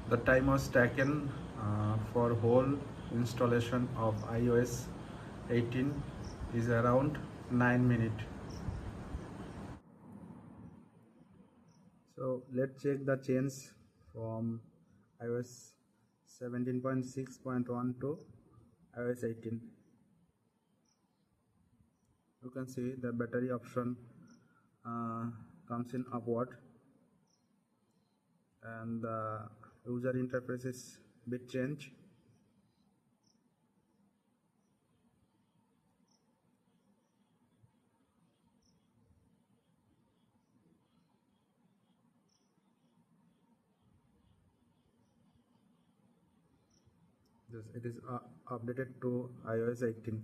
The time was taken for whole installation of iOS 18 is around 9 minutes. So let's check the change from iOS 17.6.1 to iOS 18. You can see the battery option uh, comes in upward, and the user interface is bit change. This it is updated to iOS 18.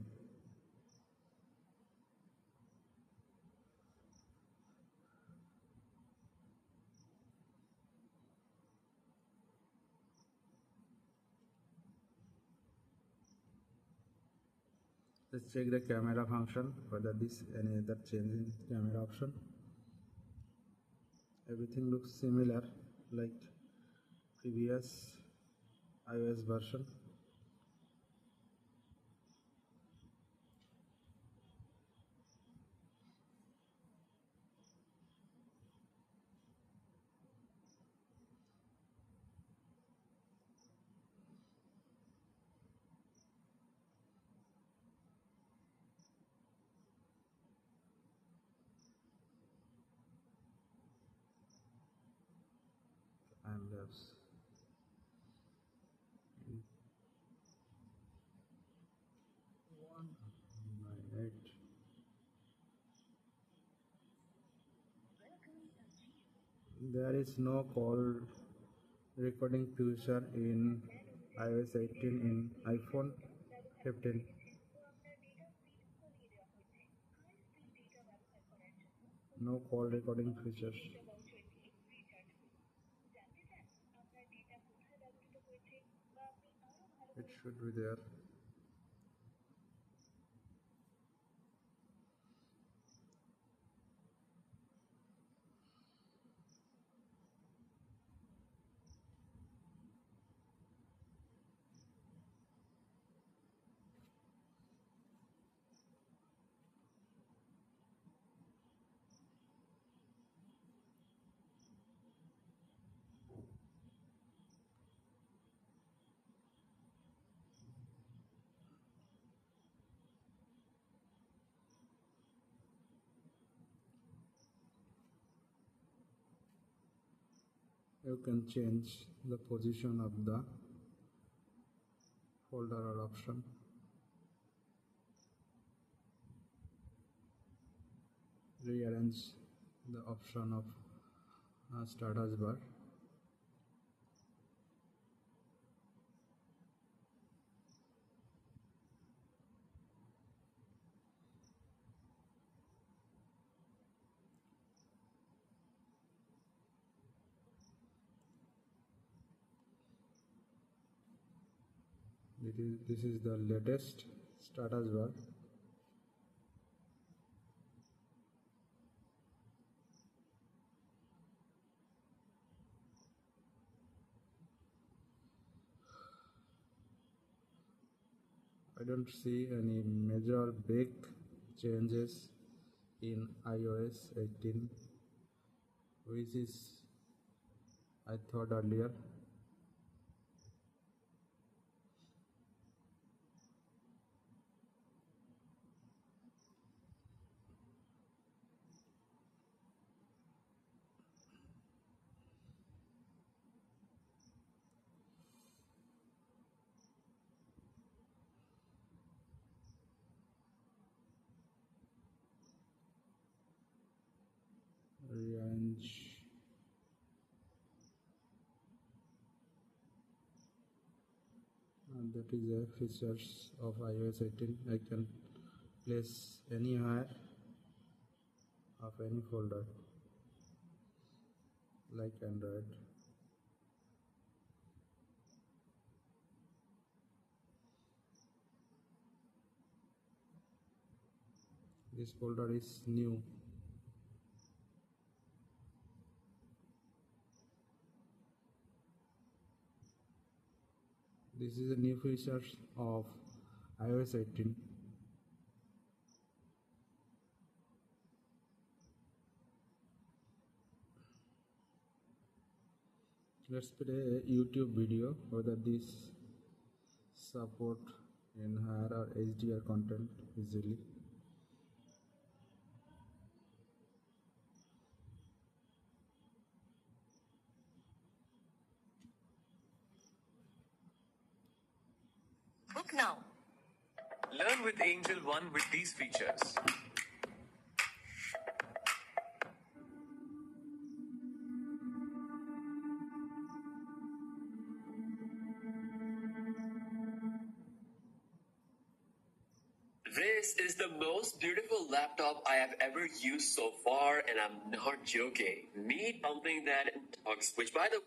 Let's check the camera function, whether this any other change in camera option. Everything looks similar like previous iOS version. And there's 198. There is no call recording feature in iOS 18 in iPhone 15. No call recording features. It should be there. You can change the position of the folder or option. Rearrange the option of status bar. This is the latest status bar. I don't see any major big changes in iOS 18, which is I thought earlier. Rearrange. And that is the features of iOS 18. I can place anywhere of any folder like Android. This folder is new. This is a new feature of iOS 18. Let's play a YouTube video whether this support in HAR or HDR content easily. Book now. Learn with Angel One with these features. This is the most beautiful laptop I have ever used so far, and I'm not joking. Me something that talks, which by the way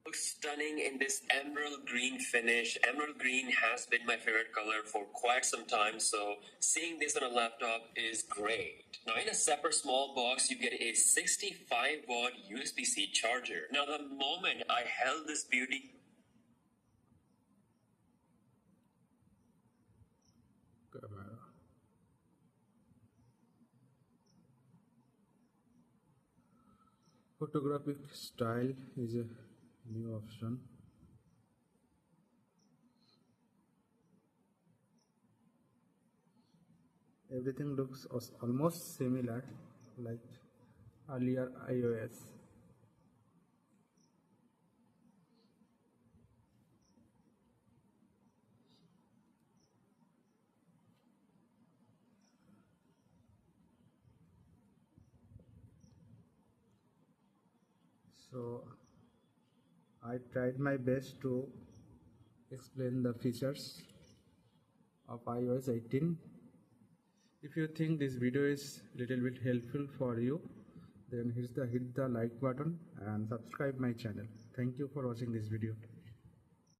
looks stunning in this emerald green finish. Emerald green has been my favorite color for quite some time, so seeing this on a laptop is great. Now in a separate small box, you get a 65-watt USB-C charger. Now the moment I held this beauty Camera. Photographic style is a new option. Everything looks almost similar like earlier iOS. So I tried my best to explain the features of iOS 18. If you think this video is little bit helpful for you, then hit the like button and subscribe my channel. Thank you for watching this video.